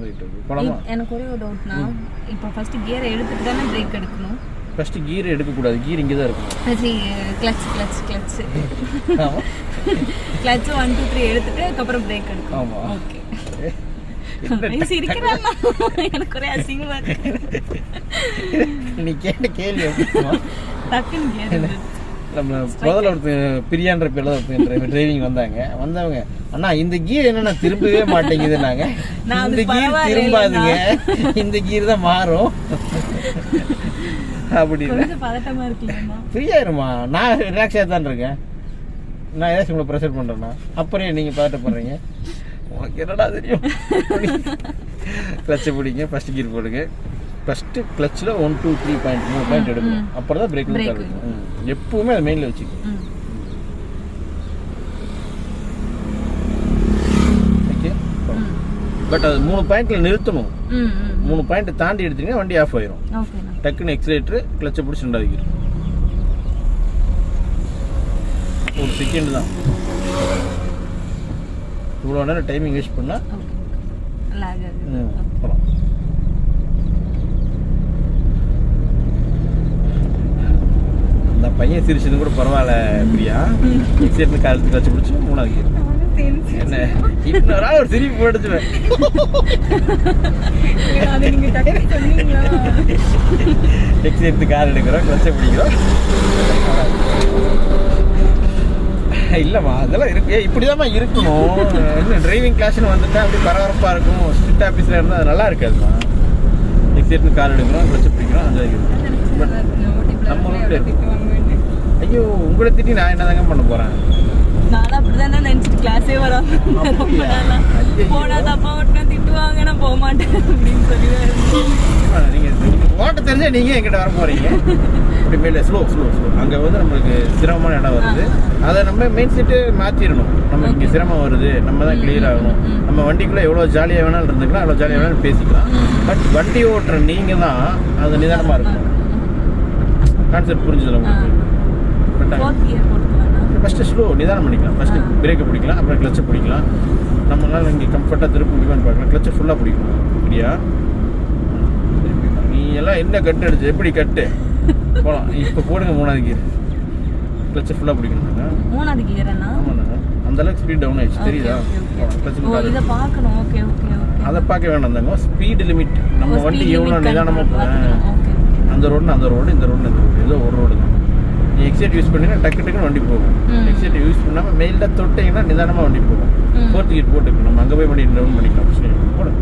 போயிட்டு இருக்கு. போலாமா? எனக்கு ஒரே ஒரு டவுட்னா, இப்போ ஃபர்ஸ்ட் கியரை எடுத்துட்டு தானே பிரேக் எடுக்கணும். ஃபர்ஸ்ட் கீர் எடுக்கக்கூடாது, கீர் இங்கே தான் இருக்கும். சரி, கிளச் ஆமாம், கிளச் 1 2 3 எடுத்துட்டு அதுக்கப்புறம் பிரேக் எடுக்கணும். ஆமாம். ஓகே. எனக்கு ஒரே அசிங்கமா இருக்கு. நீ கேட்ட கேள்வி டக்குன்னு கியர் நம்ம முதல்ல ஒருத்தர் பிரியான்ற பேர்ல ஒருத்தர் டிரைவிங் வந்தவங்க அண்ணா இந்த கீர் என்னன்னா திரும்பவே மாட்டேங்குதுன்னாங்க. இந்த கீர் திரும்பாதுங்க, இந்த கீர் தான் மாறும் அப்படின்னு. பதட்டமா இருக்குல்லம்மா, ஃப்ரீயாயிருமா? நான் ரிலாக்ஸாக தான் இருக்கேன். நான் ஏதாச்சும் உங்களை ப்ரெஷர் பண்ணுறேன்னா அப்புறம் நீங்கள் பதட்டப்படுறீங்க. உனக்கு என்னடா தெரியும்? கிளச்சை பிடிங்க, ஃபர்ஸ்ட் கீர் போடுங்க. ஃபர்ஸ்ட் கிளச்சில் 1 2 3 பாயிண்ட் 3 பாயிண்ட் எடுக்கணும். அப்புறம் தான் பிரேக் எடுக்கணும். எப்பவுமே அதை மெயினில் வச்சுக்கணும். ஓகே, பட் அது 3 பாயிண்ட்ல நிறுத்தணும். 3 பாயிண்ட் தாண்டி எடுத்தீங்கன்னா வண்டி ஆஃப் ஆயிரும். டக்குன்னு எக்ஸிலேட்டர் கிளச்சை பிடிச்சி 2வது கீர். ஒரு செகண்ட் தான். இவ்வளோ நேரம் டைமிங் வேஸ்ட் பண்ணால் போகலாம். அந்த பையன் சிரிச்சது கூட பரவாயில்ல பிரியா. எக்ஸிலேட்டர் காலத்துக்கு வச்சு பிடிச்சி 3வது கீர். என்ன இன்னொரு ஆள் ஒரு சிரிப்பு போட்டுச்சுவேன். எக்ஸிலேட்டர் கார் எடுக்கிறோம், கிளச்சை பிடிக்கிறோம். இல்லைம்மா, அதெல்லாம் இருக்கு. இப்படிதாம்மா இருக்கணும். என்ன டிரைவிங் கிளாஸ்னு வந்துட்டா அப்படி பரபரப்பாக இருக்கும். ஸ்ட்ரிக்ட் ஆஃபீஸில் இருந்தால் அது நல்லா இருக்காதுமா. எக்ஸிலேட்டர் கார் எடுக்கிறோம், கிளச்சை பிடிக்கிறோம், அந்த பட் நம்ம ரூட்டில் இருக்கு. ஐயோ, உங்களை திட்டி நான் என்ன தாங்க பண்ண போகிறேன்? நான் அப்படிதானே நினைச்சிட்டு கிளாஸே வராம ரொம்ப நாளா போனா தப்பா ஓட்டினா திட்டுவாங்க, நான் போக மாட்டேன் அப்படின்னு சொல்லிடுவேன். நீங்கள் ஓட்ட தெரிஞ்சா நீங்கள் எங்கிட்ட வர போகிறீங்க. இப்படி மேலே ஸ்லோ அங்கே வந்து நம்மளுக்கு சிரமமான இடம் வருது. அதை நம்ம மெயின் சீட்டு மாற்றிடணும். நம்ம இங்கே சிரமம் வருது, நம்ம தான் கிளியர் ஆகணும். நம்ம வண்டிக்குள்ளே எவ்வளோ ஜாலியாக வேணாலும் இருந்துக்கலாம், எவ்வளோ ஜாலியாக வேணாலும் பேசிக்கலாம். பட் வண்டி ஓட்டுற நீங்கள் தான் அது நிதானமாக இருக்கணும். கான்செப்ட் புரிஞ்சுது உங்களுக்கு? ஃபஸ்ட்டு ஸ்லோ நிதானம் பண்ணிக்கலாம். ஃபஸ்ட்டு பிரேக்கை பிடிக்கலாம், அப்புறம் கிளச்சை பிடிக்கலாம். நம்மளால் இங்கே கம்ஃபர்ட்டாக திருப்பி முடியுமான்னு பார்க்கலாம். கிளச்சை ஃபுல்லாக பிடிக்கணும். இப்படியா நீ எல்லாம் என்ன கட்டு அடிச்சு எப்படி கட்டு போகலாம். இப்போ போடுங்க 3வது கீர். கிளச்சை ஃபுல்லாக பிடிக்கணுங்க. 3வது கீர் என்ன? ஆமாண்ணா, அந்தளவுக்கு ஸ்பீட் டவுன் ஆயிடுச்சு, தெரியுதா? இதை பார்க்கணும். ஓகே, அதை பார்க்க வேண்டாம் தாங்க. ஸ்பீடு லிமிட், நம்ம வண்டி எவ்வளோ நிதானமாக போகிறேன். அந்த ரோடு, இந்த ரோடு, இந்த ரோடு ஏதோ ஒரு ரோடு தான். நீ எக்ஸைட் யூஸ் பண்ணிங்கன்னா டக்குன்னு வண்டி போகும். எக்ஸைட் யூஸ் பண்ணாமல் மெயில்டாக தொட்டிங்கன்னா நிதானமாக வண்டி போகும். 4th கீர் போட்டுக்கணும். நம்ம அங்கே போய் வண்டி டவுன் பண்ணிக்கலாம். போடும்.